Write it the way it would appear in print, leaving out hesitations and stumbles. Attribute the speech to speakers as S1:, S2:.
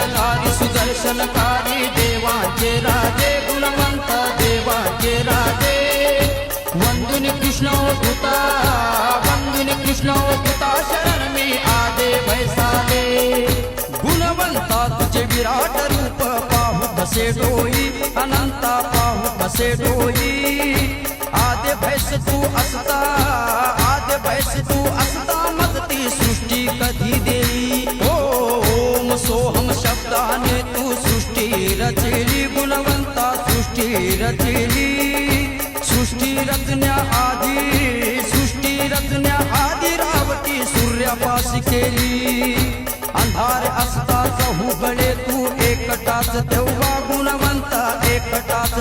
S1: त्रिशूलधारी सुदर्शनकारी देवाचे राजे गुणवंत देवाचे राजे वंदुनी कृष्ण अवधूता वंदुनी कृष्ण अवधूता शरण मी आदे भैसाले गुणवंता तुझे विराट रूप पाहू कसे डोई अनंता पाहू कसे डोई आदे भैस तू असता आदे भैस तू असता मदती सृष्टी कधी देई ओम सोहम शब्दाने तू सृष्टी रचली गुणवंता सृष्टी रचली सृष्टी रचन्या आधी रावटी सूर्यापाशी केली अंधार असता चहू गळे तू एकटाच तेव्हा गुणवंता एकटाच